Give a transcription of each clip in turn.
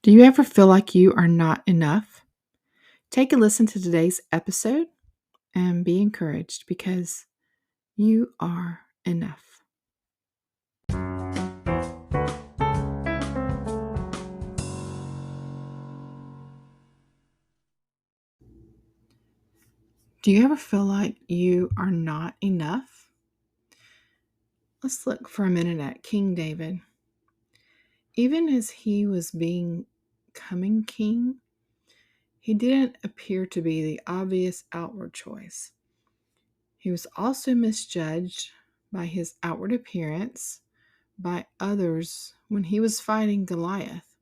Do you ever feel like you are not enough? Take a listen to today's episode and be encouraged because you are enough. Do you ever feel like you are not enough? Let's look for a minute at King David. Even as he was becoming king, he didn't appear to be the obvious outward choice. He was also misjudged by his outward appearance by others when he was fighting Goliath.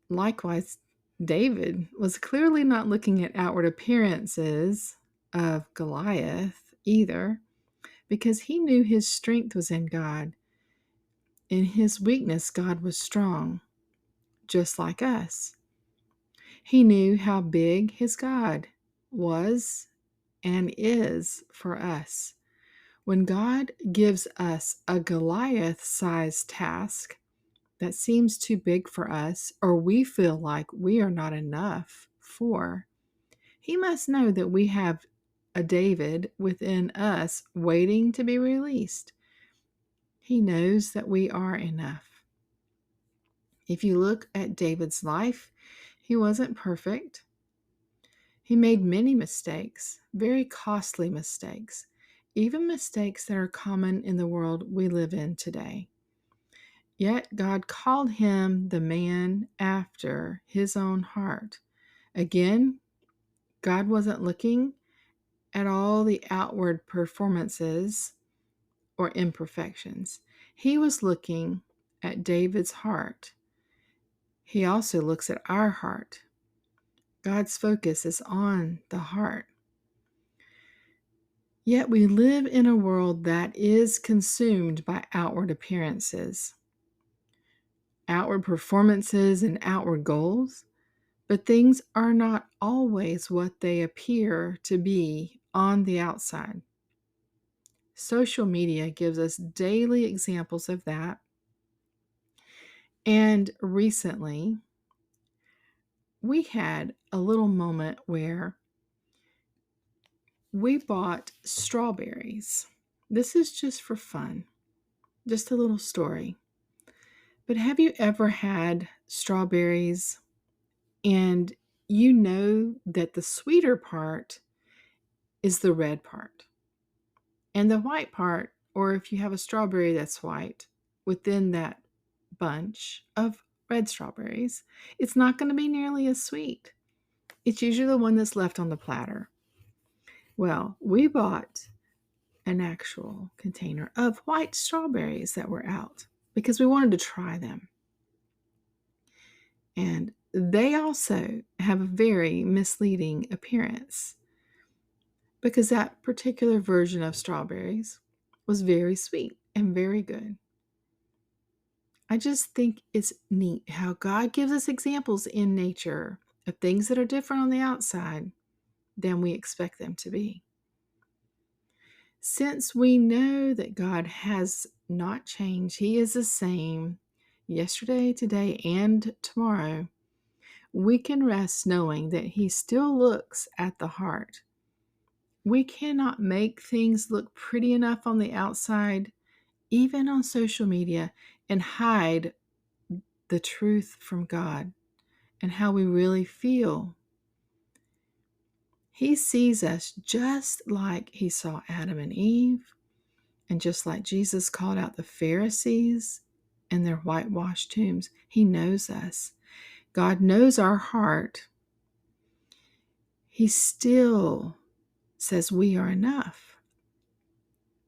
Likewise, David was clearly not looking at outward appearances of Goliath either, because he knew his strength was in God. In his weakness, God was strong, just like us. He knew how big his God was and is for us. When God gives us a Goliath-sized task that seems too big for us, or we feel like we are not enough for, he must know that we have a David within us waiting to be released. He knows that we are enough. If you look at David's life, he wasn't perfect. He made many mistakes, very costly mistakes, even mistakes that are common in the world we live in today. Yet God called him the man after his own heart. Again, God wasn't looking at all the outward performances or imperfections. He was looking at David's heart. He also looks at our heart. God's focus is on the heart. Yet we live in a world that is consumed by outward appearances, outward performances, and outward goals. But things are not always what they appear to be on the outside. Social media gives us daily examples of that. And recently, we had a little moment where we bought strawberries. This is just for fun, just a little story. But have you ever had strawberries and you know that the sweeter part is the red part? And the white part, or if you have a strawberry that's white, within that bunch of red strawberries, it's not going to be nearly as sweet. It's usually the one that's left on the platter. Well, we bought an actual container of white strawberries that were out because we wanted to try them. And they also have a very misleading appearance because that particular version of strawberries was very sweet and very good. I just think it's neat how God gives us examples in nature of things that are different on the outside than we expect them to be. Since we know that God has not changed, He is the same yesterday, today, and tomorrow, we can rest knowing that He still looks at the heart. We cannot make things look pretty enough on the outside, even on social media, and hide the truth from God and how we really feel. He sees us just like He saw Adam and Eve, and just like Jesus called out the Pharisees and their whitewashed tombs. He knows us. God knows our heart. He still says we are enough.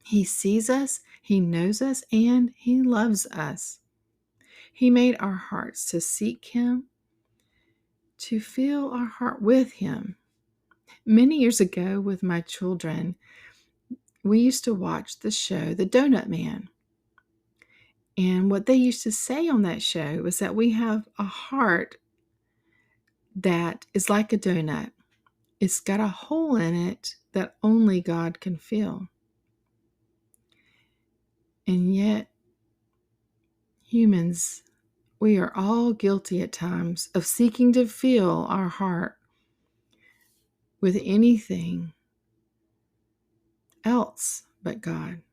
He sees us, He knows us, and He loves us. He made our hearts to seek Him, to fill our heart with Him. Many years ago with my children, we used to watch the show The Donut Man. And what they used to say on that show was that we have a heart that is like a donut. It's got a hole in it that only God can fill. And yet, humans, We are all guilty at times of seeking to fill our heart with anything else but God.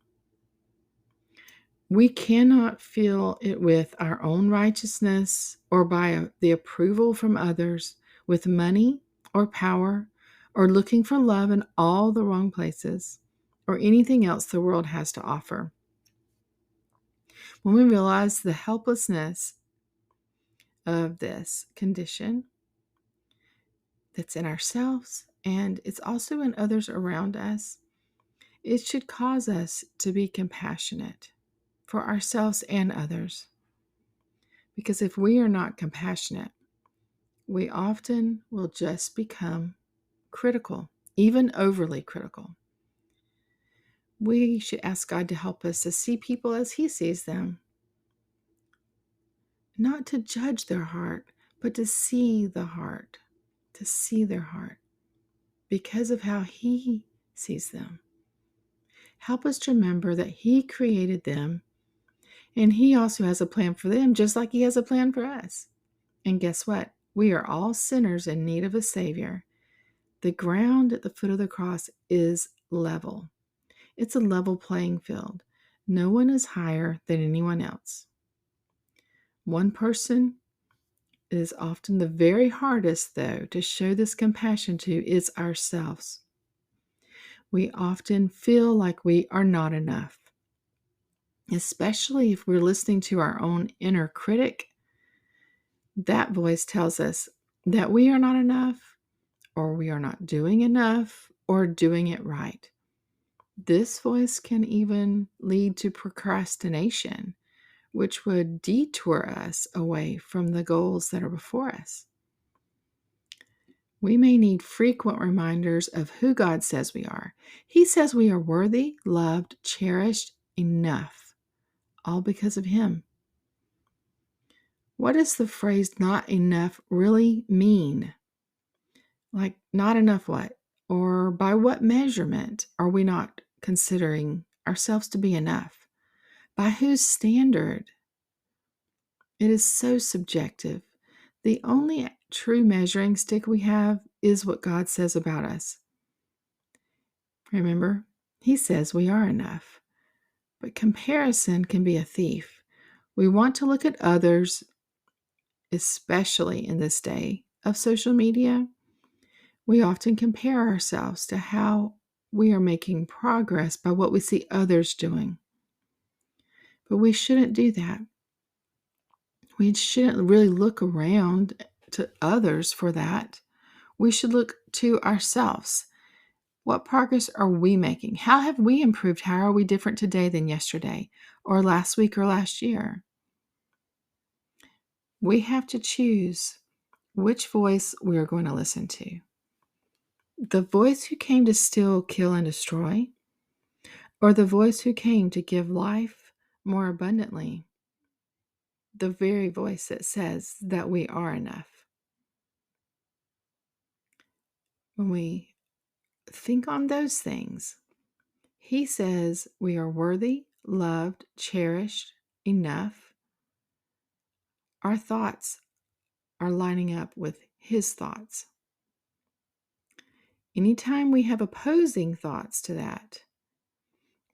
We cannot fill it with our own righteousness or by the approval from others, with money or power, or looking for love in all the wrong places, or anything else the world has to offer. When we realize the helplessness of this condition that's in ourselves and it's also in others around us, it should cause us to be compassionate for ourselves and others. Because if we are not compassionate, we often will just become critical, even overly critical. We should ask God to help us to see people as He sees them, not to judge their heart, but to see the heart, to see their heart because of how He sees them. Help us to remember that He created them and He also has a plan for them, just like He has a plan for us. And guess what? We are all sinners in need of a Savior. The ground at the foot of the cross is level. It's a level playing field. No one is higher than anyone else. One person is often the very hardest, though, to show this compassion to is ourselves. We often feel like we are not enough, especially if we're listening to our own inner critic. That voice tells us that we are not enough, or we are not doing enough, or doing it right. This voice can even lead to procrastination, which would detour us away from the goals that are before us. We may need frequent reminders of who God says we are. He says we are worthy, loved, cherished, enough, all because of Him. What does the phrase not enough really mean? Like, not enough what? Or by what measurement are we not considering ourselves to be enough? By whose standard? It is so subjective. The only true measuring stick we have is what God says about us. Remember, He says we are enough. But comparison can be a thief. We want to look at others, especially in this day of social media. We often compare ourselves to how we are making progress by what we see others doing. But we shouldn't do that. We shouldn't really look around to others for that. We should look to ourselves. What progress are we making? How have we improved? How are we different today than yesterday or last week or last year? We have to choose which voice we are going to listen to. The voice who came to steal, kill, and destroy, or the voice who came to give life more abundantly? The very voice that says that we are enough. When we think on those things, He says we are worthy, loved, cherished, enough. Our thoughts are lining up with His thoughts. Anytime we have opposing thoughts to that,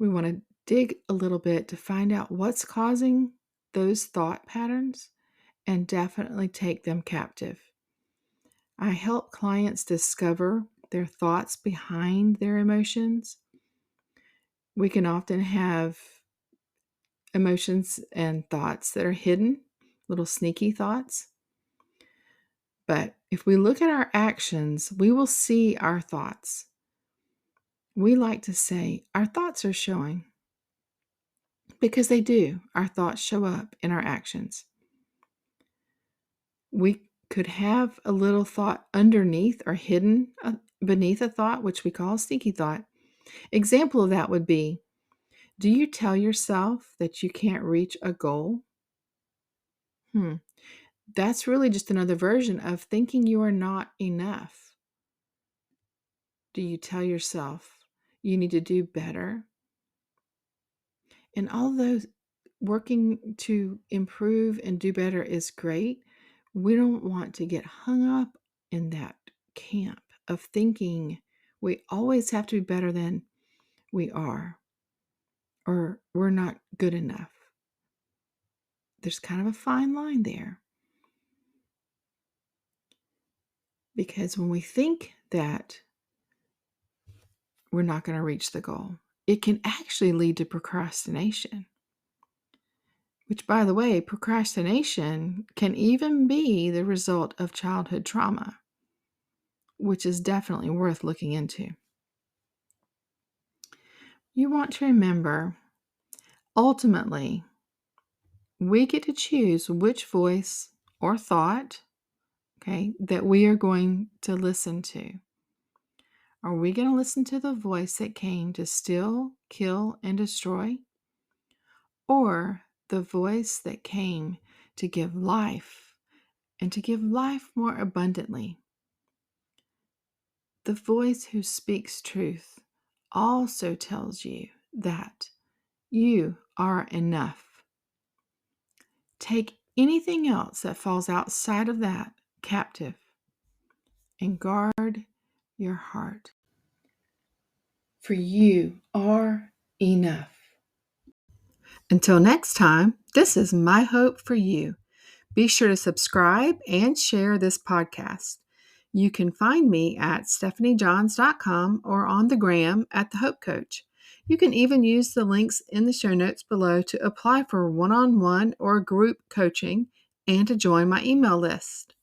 we want to dig a little bit to find out what's causing those thought patterns and definitely take them captive. I help clients discover their thoughts behind their emotions. We can often have emotions and thoughts that are hidden, little sneaky thoughts. But if we look at our actions, we will see our thoughts. We like to say our thoughts are showing, because they do. Our thoughts show up in our actions. We could have a little thought underneath or hidden beneath a thought, which we call a sneaky thought. Example of that would be, do you tell yourself that you can't reach a goal? That's really just another version of thinking you are not enough. Do you tell yourself you need to do better? And all those working to improve and do better is great. We don't want to get hung up in that camp of thinking we always have to be better than we are, or we're not good enough. There's kind of a fine line there. Because when we think that we're not going to reach the goal, it can actually lead to procrastination. Which, by the way, procrastination can even be the result of childhood trauma, which is definitely worth looking into. You want to remember, ultimately, we get to choose which voice or thought, that we are going to listen to. Are we going to listen to the voice that came to steal, kill, and destroy? Or the voice that came to give life, and to give life more abundantly? The voice who speaks truth also tells you that you are enough. Take anything else that falls outside of that captive and guard your heart. For you are enough. Until next time, this is my hope for you. Be sure to subscribe and share this podcast. You can find me at stephaniejohns.com or on the gram at The Hope Coach. You can even use the links in the show notes below to apply for one-on-one or group coaching and to join my email list.